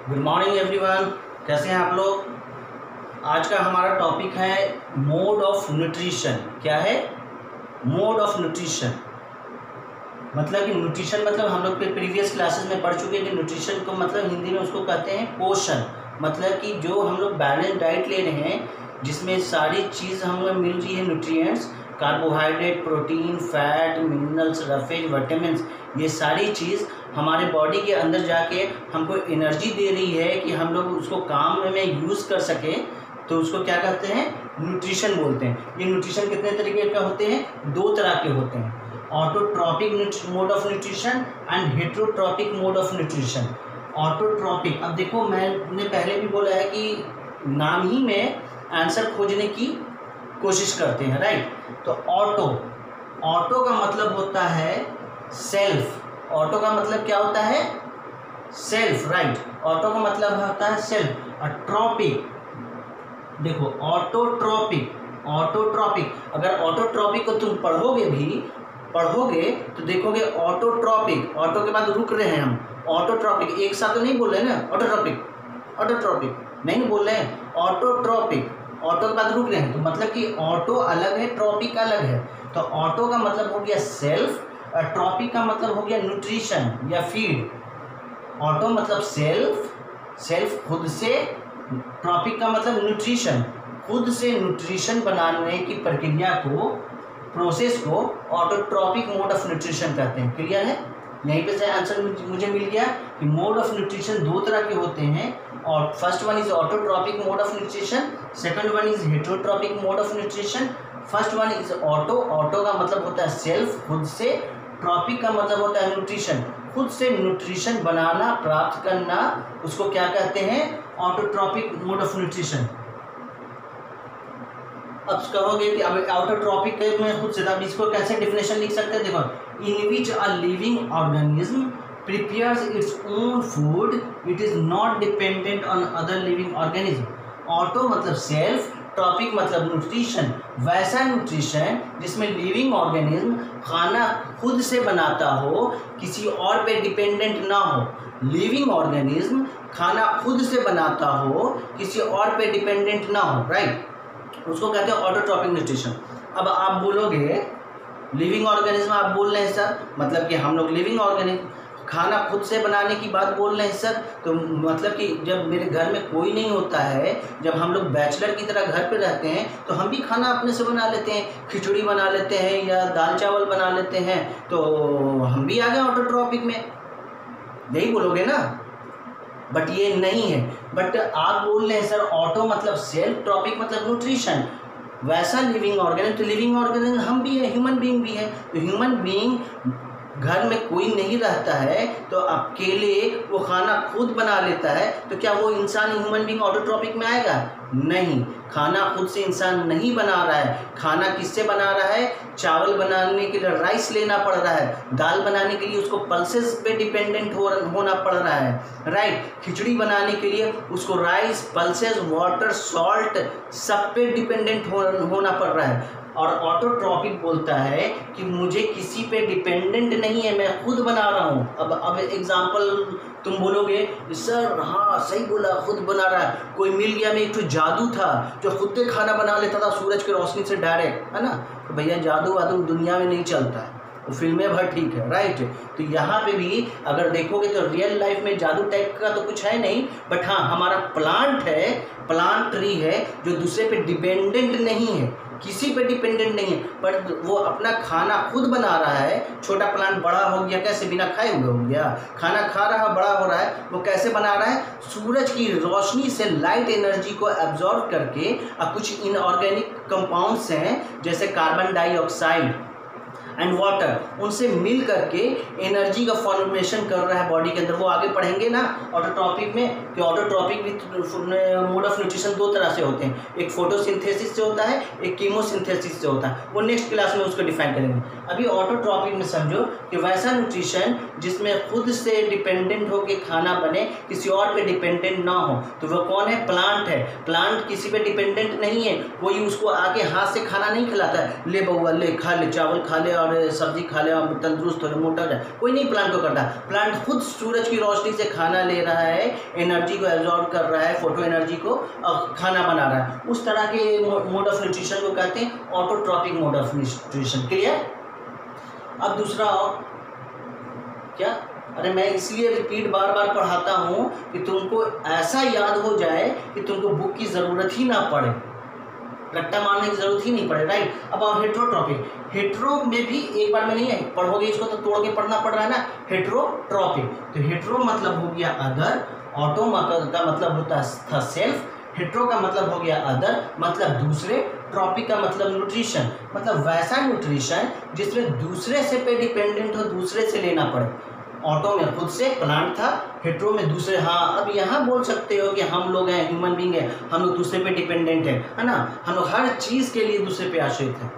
Good morning everyone, कैसे हैं आप लोग। आज का हमारा टॉपिक है मोड ऑफ न्यूट्रिशन। क्या है मोड ऑफ न्यूट्रिशन? मतलब कि न्यूट्रिशन मतलब हम लोग के प्रीवियस क्लासेस में पढ़ चुके हैं कि न्यूट्रिशन को मतलब हिंदी में उसको कहते हैं पोषण। मतलब कि जो हम लोग बैलेंस डाइट ले रहे हैं जिसमें सारी चीज़ हमें मिल रही है, nutrients, carbohydrate, protein, fat, minerals, roughage, vitamins, ये सारी चीज़ हमारे बॉडी के अंदर जाके हमको एनर्जी दे रही है कि हम लोग उसको काम में यूज़ कर सकें, तो उसको क्या कहते हैं, न्यूट्रिशन बोलते हैं। ये न्यूट्रिशन कितने तरीके का होते हैं? दो तरह के होते हैं, autotrophic mode of nutrition and heterotrophic mode of nutrition. Autotrophic, अब देखो मैंने पहले भी बोला है कि नाम ही में आंसर खोजने की कोशिश करते हैं, राइट। तो ऑटो का मतलब होता है सेल्फ। ऑटो का मतलब क्या होता है? Self, right. ऑटो का मतलब होता है सेल्फ। और ट्रॉपिक, देखो ऑटोट्रॉपिक, अगर ऑटोट्रॉपिक को तुम पढ़ोगे तो देखोगे ऑटोट्रॉपिक, ऑटो के बाद रुक रहे हैं हम, ऑटोट्रॉपिक एक साथ तो नहीं बोल रहे हैं ना, ऑटोट्रॉपिक नहीं बोल रहे हैं, ऑटोट्रॉपिक, ऑटो के बाद रुक रहे हैं, तो मतलब कि ऑटो अलग है, ट्रॉपिक अलग है। तो ऑटो का मतलब हो गया सेल्फ और ट्रॉपिक का मतलब हो गया न्यूट्रिशन या फीड। ऑटो मतलब सेल्फ खुद से, ट्रॉपिक का मतलब न्यूट्रिशन, खुद से न्यूट्रिशन बनाने की प्रक्रिया को, प्रोसेस को ऑटोट्रॉपिक मोड ऑफ न्यूट्रिशन कहते हैं। क्लियर है? यहीं पे से आंसर मुझे मिल गया कि मोड ऑफ न्यूट्रिशन दो तरह के होते हैं, और first one is autotrophic mode of nutrition, second one is heterotrophic mode of nutrition. First one is auto का मतलब होता है सेल्फ, खुद से। ट्रॉपिक का मतलब होता है न्यूट्रिशन, खुद से न्यूट्रिशन बनाना, प्राप्त करना, उसको क्या कहते हैं? Autotrophic mode of nutrition. अब कहोगे कि अब ऑटोट्रॉपिक में खुद से, अब इसको कैसे डिफिनेशन लिख सकते हैं? देखो, in which a living organism prepares its own food, it is not dependent on other living organism. Auto मतलब सेल्फ, ट्रॉपिक मतलब न्यूट्रिशन, वैसा न्यूट्रिशन जिसमें लिविंग ऑर्गेनिज्म खाना खुद से बनाता हो, किसी और पे डिपेंडेंट ना हो। लिविंग ऑर्गेनिज्म खाना खुद से बनाता हो, किसी और पे डिपेंडेंट ना हो, राइट, उसको कहते हैं ऑटोट्रॉपिक न्यूट्रिशन। अब आप बोलोगे लिविंग ऑर्गेनिज्म, आप बोल रहे हैं सर, मतलब कि हम लोग लिविंग ऑर्गेनिज्म खाना खुद से बनाने की बात बोल रहे हैं सर, तो मतलब कि जब मेरे घर में कोई नहीं होता है, जब हम लोग बैचलर की तरह घर पे रहते हैं, तो हम भी खाना अपने से बना लेते हैं, खिचड़ी बना लेते हैं या दाल चावल बना लेते हैं, तो हम भी आ गए ऑटोट्रॉपिक में, यही बोलोगे ना। बट ये नहीं है, बट आप बोल रहे हैं सर ऑटो मतलब सेल्फ, ट्रॉपिक मतलब न्यूट्रिशन, वैसा लिविंग ऑर्गेनिज्म, तो लिविंग ऑर्गेनिज्म हम भी है, ह्यूमन बीइंग भी है। तो ह्यूमन बीइंग घर में कोई नहीं रहता है तो अकेले वो खाना खुद बना लेता है, तो क्या वो इंसान ह्यूमन बीइंग ऑटोट्रॉपिक में आएगा? नहीं, खाना खुद से इंसान नहीं बना रहा है। खाना किससे बना रहा है? चावल बनाने के लिए राइस लेना पड़ रहा है, दाल बनाने के लिए उसको पल्सेस पे डिपेंडेंट होना पड़ रहा है, राइट। खिचड़ी बनाने के लिए उसको राइस, पल्सेस, वाटर, सॉल्ट सब पे डिपेंडेंट होना पड़ रहा है। और ऑटोट्रॉपिक बोलता है कि मुझे किसी पे डिपेंडेंट नहीं है, मैं खुद बना रहा हूँ। अब एग्जांपल तुम बोलोगे सर हाँ सही बोला, खुद बना रहा है, कोई मिल गया में एक तो जादू था जो खुद से खाना बना लेता था सूरज की रोशनी से डायरेक्ट, है ना, तो भैया जादू वादू दुनिया में नहीं चलता है, वो फिल्में भर ठीक है, राइट। तो यहाँ पे भी अगर देखोगे तो रियल लाइफ में जादू टाइप का तो कुछ है नहीं, बट हाँ हमारा प्लांट है, प्लांट ट्री है जो दूसरे पे डिपेंडेंट नहीं है, किसी पे डिपेंडेंट नहीं है, पर वो अपना खाना खुद बना रहा है। छोटा प्लांट बड़ा हो गया कैसे? बिना खाए हुए हो गया, खाना खा रहा है, बड़ा हो रहा है, वो कैसे बना रहा है? सूरज की रोशनी से लाइट एनर्जी को एब्जॉर्ब करके, कुछ इनऑर्गेनिक कंपाउंड्स हैं जैसे कार्बन डाइऑक्साइड एंड वाटर, उनसे मिल करके एनर्जी का फॉर्मेशन कर रहा है बॉडी के अंदर। वो आगे पढ़ेंगे ना ऑटोट्रॉपिक में कि ऑटोट्रॉपिक मोड ऑफ न्यूट्रिशन दो तरह से होते हैं, एक फोटोसिंथेसिस से होता है, एक कीमोसिंथेसिस से होता है, वो नेक्स्ट क्लास में उसको डिफाइन करेंगे। अभी ऑटोट्रॉपिक में समझो कि वैसा न्यूट्रिशन जिसमें खुद से डिपेंडेंट हो के खाना बने, किसी और पे डिपेंडेंट ना हो, तो वो कौन है? प्लांट है। प्लांट किसी पे डिपेंडेंट नहीं है, कोई उसको आके हाथ से खाना नहीं खिलाता है, ले बउआ ले खा ले, चावल खा ले और सब्जी खा ले और तंदुरुस्त हो जाए, मोटा हो जाए, कोई नहीं प्लांट को करता। प्लांट खुद सूरज की रोशनी से खाना ले रहा है, एनर्जी को एब्जॉर्ब कर रहा है, फोटो एनर्जी को खाना बना रहा है। उस तरह के मोड ऑफ न्यूट्रिशन को कहते हैं autotrophic mode of nutrition. Clear? अब दूसरा क्या, अरे मैं इसलिए रिपीट बार बार पढ़ाता हूँ कि तुमको ऐसा याद हो जाए कि तुमको बुक की ज़रूरत ही ना पड़े, रट्टा मारने की ज़रूरत ही नहीं पड़े, राइट। अब हेट्रोट्रॉपिक, हेट्रो में भी एक बार में नहीं है, पढ़ोगे इसको तो तोड़ के पढ़ना पड़ रहा है ना। हेट्रोट्रॉपिक, तो हेट्रो मतलब हो गया अदर, ऑटो का मतलब होता था सेल्फ, हेट्रो का मतलब हो गया अदर मतलब दूसरे, ट्रॉपिक का मतलब न्यूट्रिशन मतलब वैसा न्यूट्रिशन जिसमें दूसरे से पे डिपेंडेंट हो, दूसरे से लेना पड़े। ऑटो में खुद से प्लांट था, हेट्रो में दूसरे। हाँ, अब यहाँ बोल सकते हो कि हम लोग हैं, ह्यूमन बींग है, हम लोग दूसरे पे डिपेंडेंट है ना, हम लोग हर चीज़ के लिए दूसरे पे आश्रित है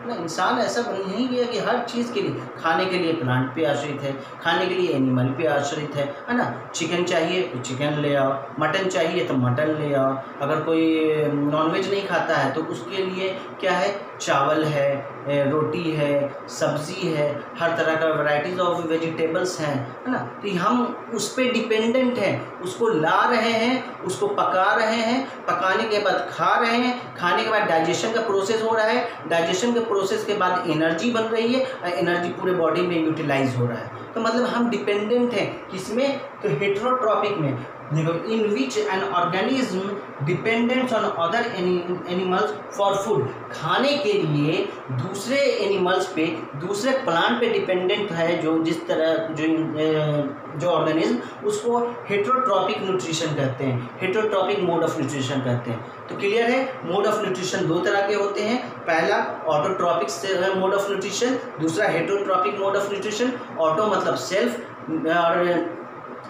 ना। इंसान ऐसा नहीं गया कि हर चीज़ के लिए, खाने के लिए प्लांट पे आश्रित है, खाने के लिए एनिमल पे आश्रित है ना। चिकन चाहिए तो चिकन ले आओ, मटन चाहिए तो मटन ले आओ। अगर कोई नॉनवेज नहीं खाता है तो उसके लिए क्या है, चावल है, रोटी है, सब्जी है, हर तरह का वैरायटीज़ ऑफ वेजिटेबल्स हैं, है ना। तो हम उस पर डिपेंडेंट हैं, उसको ला रहे हैं, उसको पका रहे हैं, पकाने के बाद खा रहे हैं, खाने के बाद डाइजेशन का प्रोसेस हो रहा है, डाइजेशन के प्रोसेस के बाद एनर्जी बन रही है, एनर्जी पूरे बॉडी में यूटिलाइज हो रहा है। तो मतलब हम डिपेंडेंट हैं किसमें, तो हेट्रोट्रॉपिक में। देखो, in which an organism dependents on other animals for food, खाने के लिए दूसरे एनिमल्स पे, दूसरे प्लांट पे डिपेंडेंट है जो जिस तरह जो ऑर्गेनिज्म, उसको हेट्रोट्रॉपिक न्यूट्रिशन कहते हैं, हेट्रोट्रॉपिक मोड ऑफ न्यूट्रिशन कहते हैं। तो क्लियर है, मोड ऑफ न्यूट्रिशन दो तरह के होते हैं, पहला ऑटोट्रॉपिक मोड ऑफ न्यूट्रिशन, दूसरा heterotrophic mode of nutrition. Auto मतलब सेल्फ और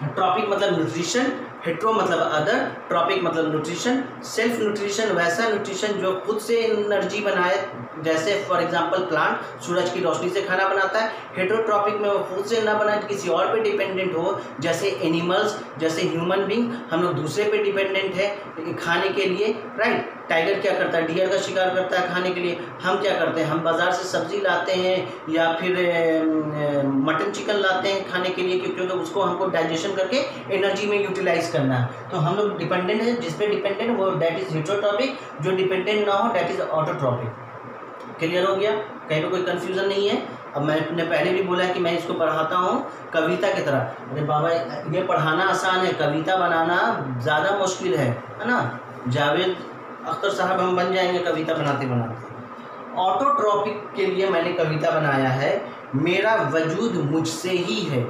ट्रॉपिक मतलब न्यूट्रिशन, हेट्रो मतलब अदर, ट्रॉपिक मतलब न्यूट्रिशन। सेल्फ न्यूट्रिशन वैसा न्यूट्रिशन जो खुद से एनर्जी बनाए, जैसे फॉर एग्जांपल प्लांट सूरज की रोशनी से खाना बनाता है। हेट्रोट्रॉपिक में वो खुद से ना बनाए, किसी और पे डिपेंडेंट हो, जैसे एनिमल्स, जैसे ह्यूमन बींग, हम लोग दूसरे पे डिपेंडेंट है खाने के लिए, राइट। टाइगर क्या करता है, डियर का शिकार करता है खाने के लिए। हम क्या करते हैं, हम बाज़ार से सब्ज़ी लाते हैं या फिर मटन चिकन लाते हैं खाने के लिए, क्योंकि उसको हमको डाइजेशन करके एनर्जी में यूटिलाइज करना है। तो हम लोग डिपेंडेंट है, जिस पे डिपेंडेंट वो दैट इज़ हेट्रोट्रॉपिक, जो डिपेंडेंट ना हो दैट इज़ ऑटोट्रॉपिक। क्लियर हो गया, कहीं पे कोई कन्फ्यूज़न नहीं है। अब मैंने पहले भी बोला है कि मैं इसको पढ़ाता हूँ कविता की तरह। अरे बाबा, ये पढ़ाना आसान है, कविता बनाना ज़्यादा मुश्किल है ना। जावेद अख्तर साहब हम बन जाएंगे कविता बनाते बनाते। ऑटोट्रॉपिक के लिए मैंने कविता बनाया है, मेरा वजूद मुझसे ही है,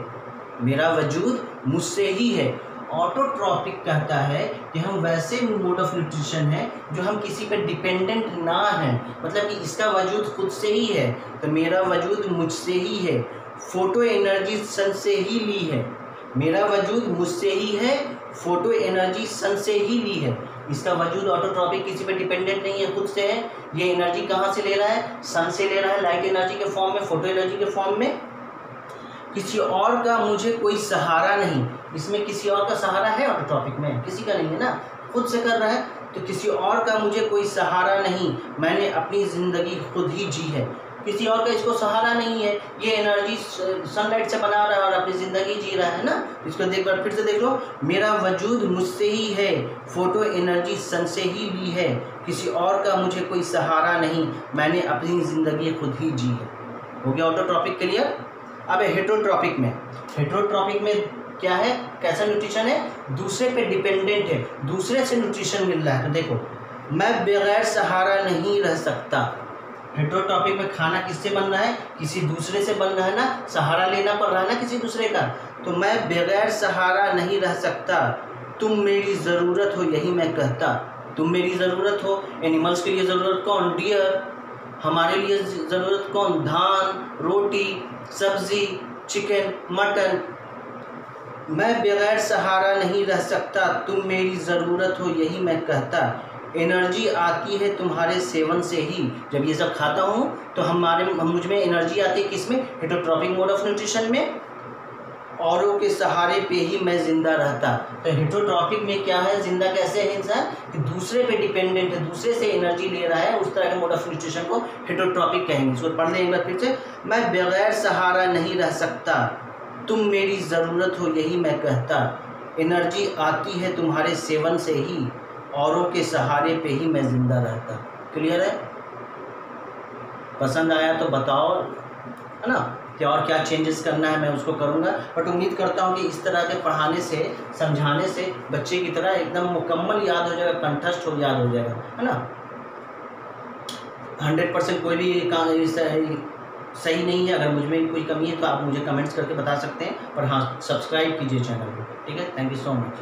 मेरा वजूद मुझसे ही है। ऑटोट्रॉपिक कहता है कि हम वैसे मोड ऑफ न्यूट्रिशन है जो हम किसी पे डिपेंडेंट ना हैं, मतलब कि इसका वजूद खुद से ही है। तो मेरा वजूद मुझसे ही है, फोटो एनर्जी सन से ही ली है। मेरा वजूद मुझसे ही है, फोटो एनर्जी सन से ही ली है। इसका वजूद ऑटोट्रॉपिक किसी पे डिपेंडेंट नहीं है, खुद से है। ये एनर्जी कहाँ से ले रहा है, सन से ले रहा है, लाइट एनर्जी के फॉर्म में, फोटो एनर्जी के फॉर्म में। किसी और का मुझे कोई सहारा नहीं, इसमें किसी और का सहारा है ऑटोट्रॉपिक में, किसी का नहीं है ना, खुद से कर रहा है। तो किसी और का मुझे कोई सहारा नहीं, मैंने अपनी ज़िंदगी खुद ही जी है। किसी और का इसको सहारा नहीं है, ये एनर्जी सनलाइट से बना रहा है और अपनी ज़िंदगी जी रहा है ना। इसको देख बार फिर से देख लो, मेरा वजूद मुझसे ही है, फोटो एनर्जी सन से ही ली है, किसी और का मुझे कोई सहारा नहीं, मैंने अपनी ज़िंदगी खुद ही जी है। हो गया ऑटोट्रॉपिक क्लियर। अब हेट्रोट्रॉपिक में, हेट्रोट्रॉपिक में क्या है, कैसा न्यूट्रिशन है, दूसरे पे डिपेंडेंट है, दूसरे से न्यूट्रिशन मिल रहा है। तो देखो, मैं बगैर सहारा नहीं रह सकता। हेट्रोट्रॉपिक में खाना किससे बन रहा है, किसी दूसरे से बन रहा है ना, सहारा लेना पड़ रहा है ना किसी दूसरे का। तो मैं बगैर सहारा नहीं रह सकता, तुम मेरी ज़रूरत हो यही मैं कहता। तुम मेरी ज़रूरत हो, एनिमल्स के लिए ज़रूरत कौन, डियर। हमारे लिए ज़रूरत कौन, धान, रोटी, सब्ज़ी, चिकन, मटन। मैं बगैर सहारा नहीं रह सकता, तुम मेरी ज़रूरत हो यही मैं कहता। एनर्जी आती है तुम्हारे सेवन से ही, जब ये सब खाता हूँ तो मुझ में एनर्जी आती है, किसमें, हेट्रोट्रॉपिक मोड ऑफ न्यूट्रिशन में। औरों के सहारे पे ही मैं जिंदा रहता। तो हेटरोट्रॉपिक में क्या है, जिंदा कैसे है इंसान कि दूसरे पे डिपेंडेंट है, दूसरे से एनर्जी ले रहा है, उस तरह के मोड ऑफ न्यूट्रिशन को हेटरोट्रॉपिक कहेंगे। इसको पढ़ लें एक बार फिर से। मैं बगैर सहारा नहीं रह सकता, तुम मेरी ज़रूरत हो यही मैं कहता। एनर्जी आती है तुम्हारे सेवन से ही, औरों के सहारे पे ही मैं जिंदा रहता। क्लियर है? पसंद आया तो बताओ, है ना, कि और क्या चेंजेस करना है, मैं उसको करूँगा। बट उम्मीद करता हूँ कि इस तरह के पढ़ाने से, समझाने से बच्चे की तरह एकदम मुकम्मल याद हो जाएगा, कंठस्थ हो याद हो जाएगा, है ना। 100% कोई भी सही नहीं है। अगर मुझ में कोई कमी है तो आप मुझे कमेंट्स करके बता सकते हैं। पर हाँ, सब्सक्राइब कीजिए चैनल को। ठीक है, थैंक यू सो मच।